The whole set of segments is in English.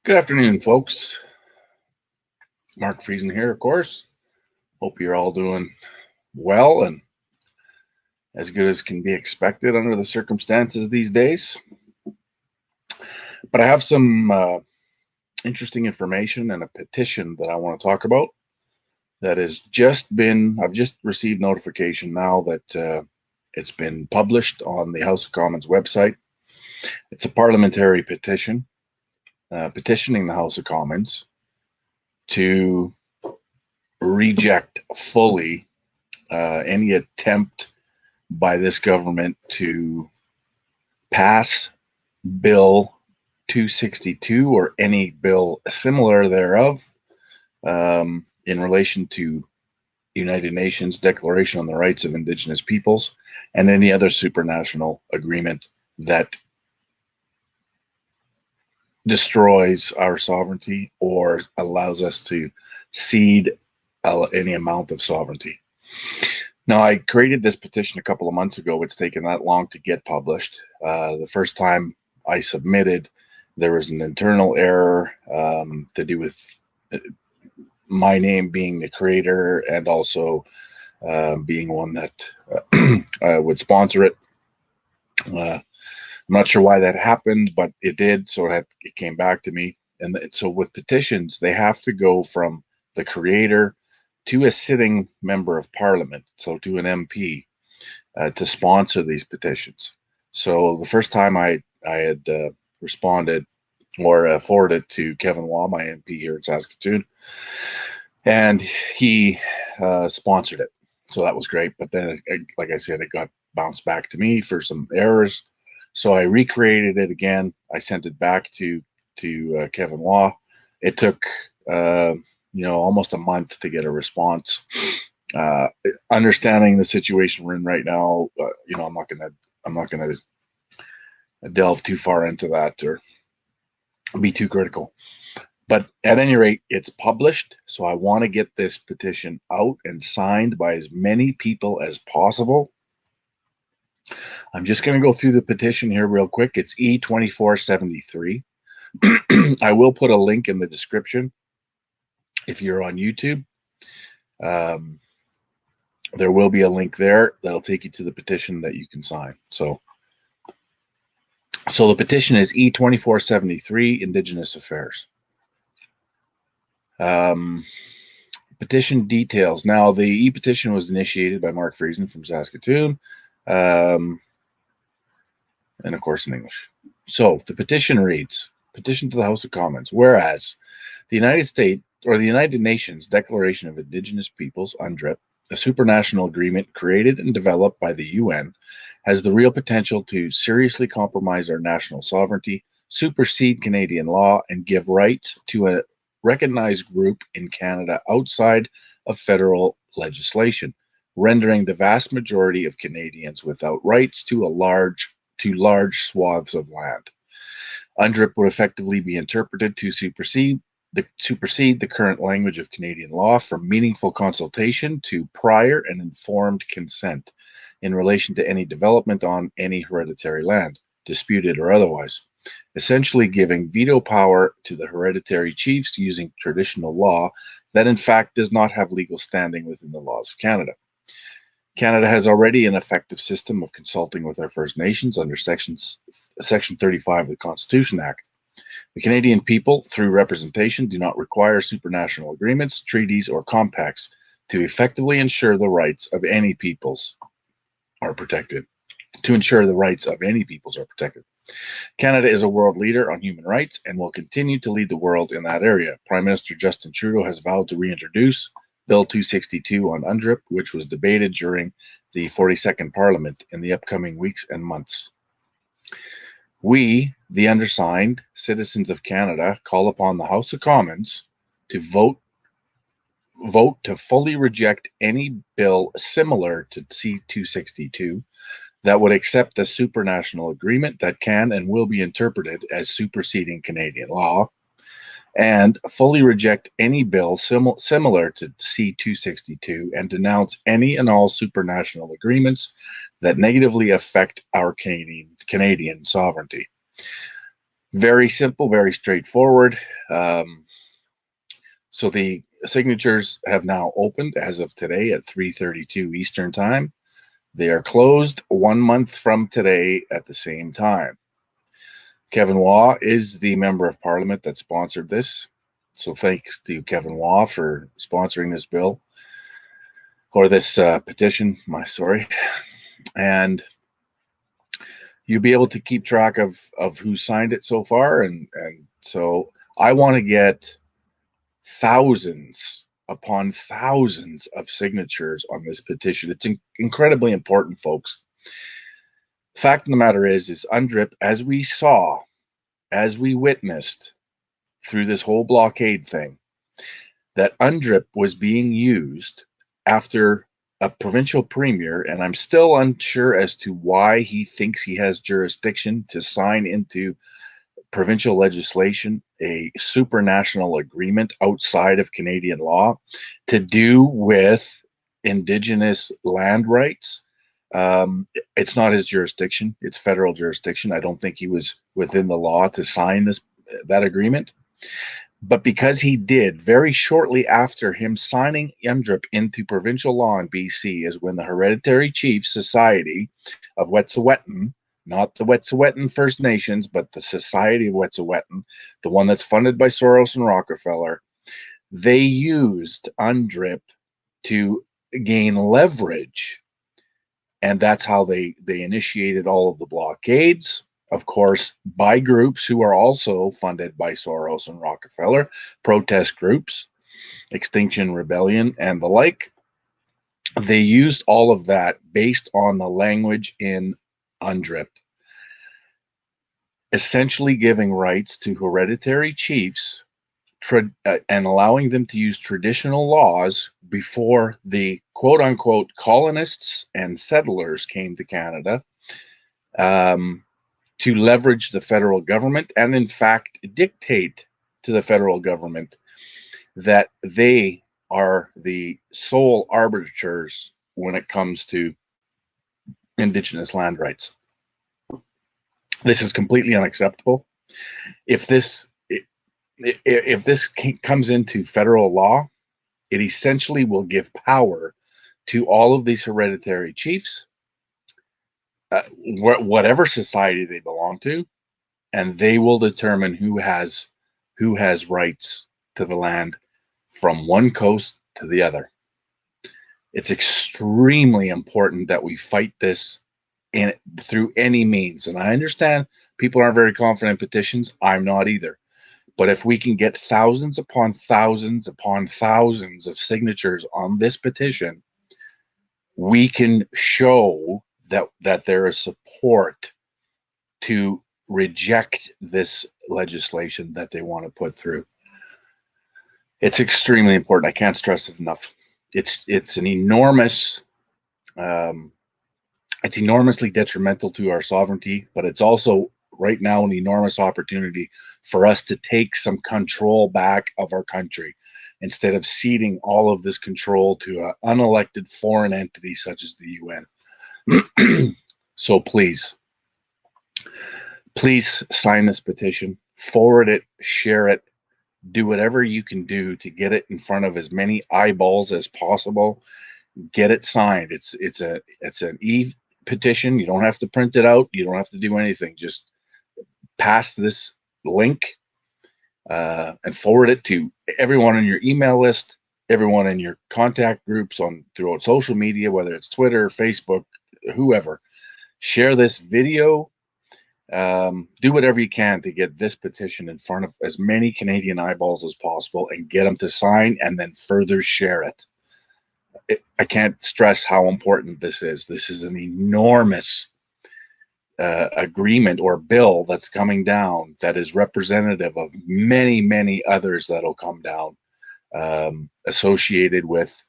Good afternoon, folks. Mark Friesen here, of course. Hope you're all doing well and as good as can be expected under the circumstances these days. But I have some interesting information and a petition that I want to talk about that has I've just received notification now that it's been published on the House of Commons website. It's a parliamentary petition petitioning the House of Commons to reject fully any attempt by this government to pass Bill 262 or any bill similar thereof in relation to United Nations Declaration on the Rights of Indigenous Peoples and any other supranational agreement that destroys our sovereignty or allows us to cede any amount of sovereignty. Now, I created this petition a couple of months ago. It's taken that long to get published. The first time I submitted, there was an internal error to do with my name being the creator and also being one that would sponsor it. I'm not sure why that happened, but it did, so it came back to me. And so with petitions, they have to go from the creator to a sitting member of parliament, so to an MP, to sponsor these petitions. So the first time I had responded or forwarded to Kevin Waugh, my MP here in Saskatoon, and he sponsored it. So that was great. But then, like I said, it got bounced back to me for some errors. So I recreated it again. I sent it back to Kevin Waugh. It took almost a month to get a response. Understanding the situation we're in right now, I'm not gonna delve too far into that or be too critical. But at any rate, it's published. So I want to get this petition out and signed by as many people as possible. I'm just going to go through the petition here real quick. It's E2473. I will put a link in the description if you're on YouTube. There will be a link there that'll take you to the petition that you can sign. So the petition is E2473, Indigenous Affairs. Petition details. Now, the e-petition was initiated by Mark Friesen from Saskatoon. And of course in English. So the petition reads, petition to the House of Commons, whereas the United States or the United Nations Declaration of Indigenous Peoples, UNDRIP, a supranational agreement created and developed by the UN, has the real potential to seriously compromise our national sovereignty, supersede Canadian law, and give rights to a recognized group in Canada outside of federal legislation, rendering the vast majority of Canadians without rights to large swaths of land. UNDRIP would effectively be interpreted to supersede the current language of Canadian law from meaningful consultation to prior and informed consent in relation to any development on any hereditary land, disputed or otherwise, essentially giving veto power to the hereditary chiefs using traditional law that in fact does not have legal standing within the laws of Canada. Canada has already an effective system of consulting with our First Nations under Section 35 of the Constitution Act. The Canadian people, through representation, do not require supranational agreements, treaties, or compacts to effectively ensure the rights of any peoples are protected. Canada is a world leader on human rights and will continue to lead the world in that area. Prime Minister Justin Trudeau has vowed to reintroduce Bill 262 on UNDRIP, which was debated during the 42nd Parliament in the upcoming weeks and months. We, the undersigned citizens of Canada, call upon the House of Commons to vote to fully reject any bill similar to C-262 that would accept a supranational agreement that can and will be interpreted as superseding Canadian law, and fully reject any bill similar to C-262 and denounce any and all supranational agreements that negatively affect our Canadian sovereignty. Very simple, very straightforward. So the signatures have now opened as of today at 3:32 Eastern Time. They are closed 1 month from today at the same time. Kevin Waugh is the member of parliament that sponsored this. So thanks to Kevin Waugh for sponsoring this bill, or this petition, and you'll be able to keep track of who signed it so far. And so I want to get thousands upon thousands of signatures on this petition. It's incredibly important, folks. Fact of the matter is UNDRIP, as we saw, as we witnessed through this whole blockade thing, that UNDRIP was being used after a provincial premier, and I'm still unsure as to why he thinks he has jurisdiction to sign into provincial legislation a supranational agreement outside of Canadian law to do with Indigenous land rights. It's not his jurisdiction. It's federal jurisdiction. I don't think he was within the law to sign that agreement. But because he did, very shortly after him signing UNDRIP into provincial law in BC is when the Hereditary Chief Society of Wet'suwet'en, not the Wet'suwet'en First Nations, but the Society of Wet'suwet'en, the one that's funded by Soros and Rockefeller, they used UNDRIP to gain leverage. And that's how they initiated all of the blockades, of course, by groups who are also funded by Soros and Rockefeller, protest groups, Extinction Rebellion, and the like. They used all of that based on the language in UNDRIP, essentially giving rights to hereditary chiefs and allowing them to use traditional laws before the quote-unquote colonists and settlers came to Canada, to leverage the federal government and, in fact, dictate to the federal government that they are the sole arbiters when it comes to Indigenous land rights. This is completely unacceptable. If this comes into federal law, it essentially will give power to all of these hereditary chiefs, whatever society they belong to, and they will determine who has rights to the land from one coast to the other. It's extremely important that we fight this through any means. And I understand people aren't very confident in petitions. I'm not either. But if we can get thousands upon thousands upon thousands of signatures on this petition, we can show that there is support to reject this legislation that they want to put through. It's extremely important. I can't stress it enough. It's an enormous, it's enormously detrimental to our sovereignty, but it's also right now an enormous opportunity for us to take some control back of our country instead of ceding all of this control to an unelected foreign entity such as the UN. So please sign this petition, forward it, share it, do whatever you can do to get it in front of as many eyeballs as possible. Get it signed. It's an e-petition. You don't have to print it out. You don't have to do anything. Just pass this link and forward it to everyone on your email list, everyone in your contact groups throughout social media, whether it's Twitter, Facebook, whoever. Share this video. Do whatever you can to get this petition in front of as many Canadian eyeballs as possible and get them to sign and then further share it. I can't stress how important this is. This is an enormous agreement or bill that's coming down that is representative of many, many others that'll come down associated with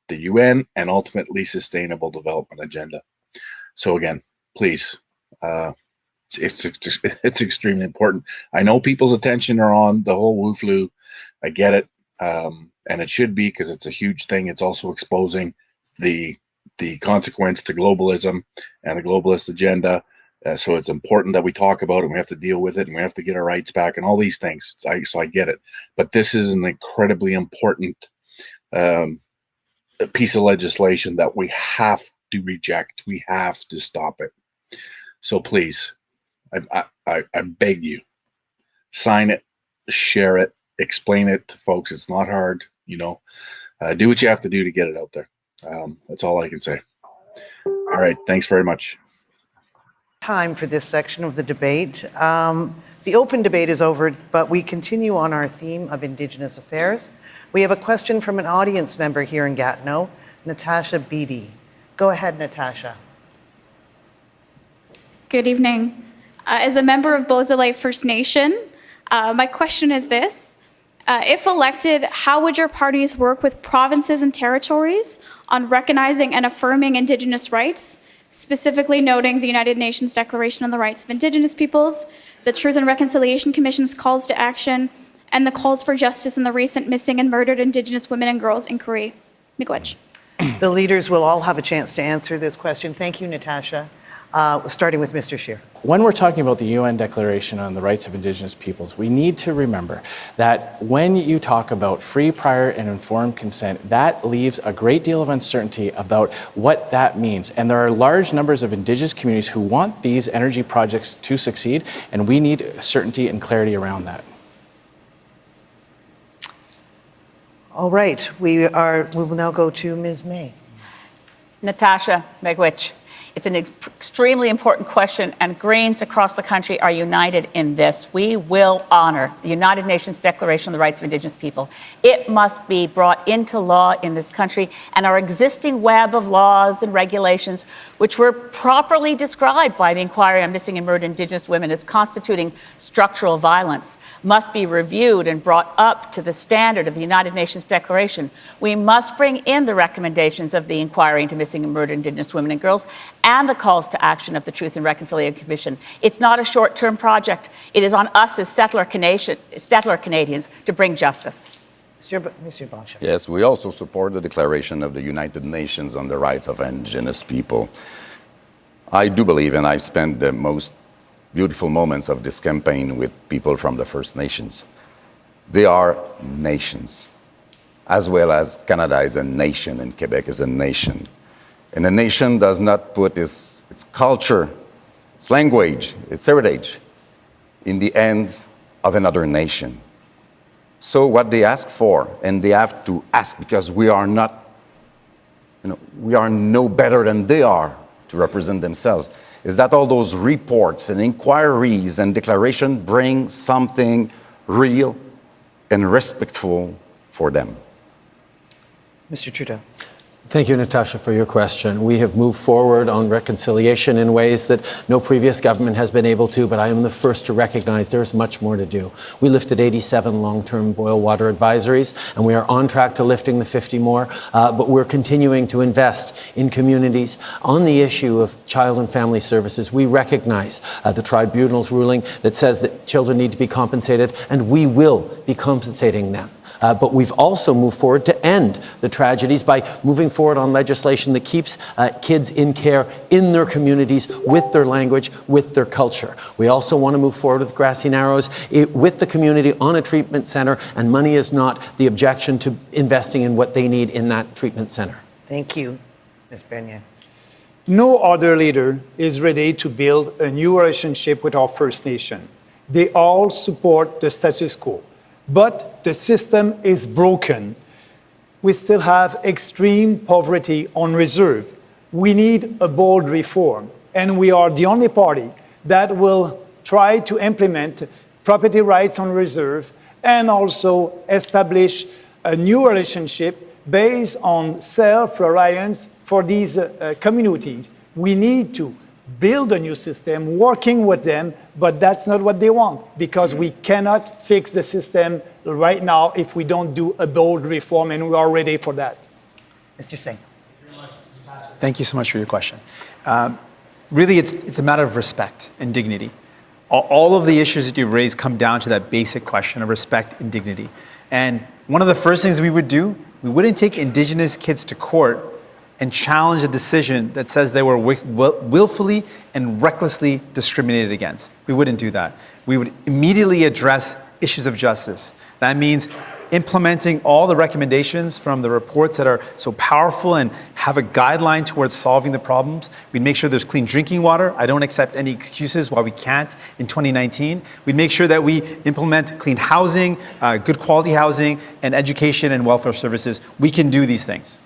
the UN and ultimately Sustainable Development Agenda. So again, please, it's extremely important. I know people's attention are on the whole woo-flu. I get it. And it should be, because it's a huge thing. It's also exposing the consequence to globalism and the globalist agenda. So it's important that we talk about it, and we have to deal with it, and we have to get our rights back and all these things. So I get it. But this is an incredibly important piece of legislation that we have to reject. We have to stop it. So please, I beg you, sign it, share it, explain it to folks. It's not hard, do what you have to do to get it out there. That's all I can say. All right. Thanks very much. Time for this section of the debate. The open debate is over, but we continue on our theme of Indigenous affairs. We have a question from an audience member here in Gatineau, Natasha Beatty. Go ahead, Natasha. Good evening. As a member of Beausoleil First Nation, my question is this. If elected, how would your parties work with provinces and territories on recognizing and affirming Indigenous rights, specifically noting the United Nations Declaration on the Rights of Indigenous Peoples, the Truth and Reconciliation Commission's calls to action, and the calls for justice in the recent missing and murdered Indigenous women and girls inquiry? Miigwech. The leaders will all have a chance to answer this question. Thank you, Natasha. Starting with Mr. Scheer. When we're talking about the UN Declaration on the Rights of Indigenous Peoples, we need to remember that when you talk about free, prior, and informed consent, that leaves a great deal of uncertainty about what that means. And there are large numbers of Indigenous communities who want these energy projects to succeed, and we need certainty and clarity around that. All right, we will now go to Ms. May. Natasha Miigwech. It's an extremely important question, and Greens across the country are united in this. We will honor the United Nations Declaration on the Rights of Indigenous People. It must be brought into law in this country, and our existing web of laws and regulations, which were properly described by the inquiry on missing and murdered Indigenous women as constituting structural violence, must be reviewed and brought up to the standard of the United Nations Declaration. We must bring in the recommendations of the inquiry into missing and murdered Indigenous women and girls and the calls to action of the Truth and Reconciliation Commission. It's not a short-term project. It is on us as settler Canadians to bring justice. Monsieur Blanchet. Yes, we also support the Declaration of the United Nations on the Rights of Indigenous People. I do believe, and I've spent the most beautiful moments of this campaign with people from the First Nations. They are nations, as well as Canada is a nation and Quebec is a nation. And a nation does not put its culture, its language, its heritage in the hands of another nation. So what they ask for, and they have to ask because we are not, we are no better than they are to represent themselves, is that all those reports and inquiries and declarations bring something real and respectful for them. Mr. Trudeau. Thank you, Natasha, for your question. We have moved forward on reconciliation in ways that no previous government has been able to, but I am the first to recognize there's much more to do. We lifted 87 long-term boil water advisories, and we are on track to lifting the 50 more, but we're continuing to invest in communities. On the issue of child and family services, we recognize the tribunal's ruling that says that children need to be compensated, and we will be compensating them. But we've also moved forward to end the tragedies by moving forward on legislation that keeps kids in care in their communities with their language, with their culture. We also want to move forward with Grassy Narrows with the community on a treatment centre, and money is not the objection to investing in what they need in that treatment centre. Thank you, Ms. Bernier. No other leader is ready to build a new relationship with our First Nation. They all support the status quo. But the system is broken. We still have extreme poverty on reserve. We need a bold reform, and we are the only party that will try to implement property rights on reserve and also establish a new relationship based on self-reliance for these communities. We need to build a new system, working with them, but that's not what they want, because we cannot fix the system right now if we don't do a bold reform, and we are ready for that. Mr. Singh. Thank you so much for your question. Really, it's a matter of respect and dignity. All of the issues that you've raised come down to that basic question of respect and dignity. And one of the first things we would do, we wouldn't take Indigenous kids to court and challenge a decision that says they were willfully and recklessly discriminated against. We wouldn't do that. We would immediately address issues of justice. That means implementing all the recommendations from the reports that are so powerful and have a guideline towards solving the problems. We'd make sure there's clean drinking water. I don't accept any excuses why we can't in 2019. We'd make sure that we implement clean housing, good quality housing, and education and welfare services. We can do these things.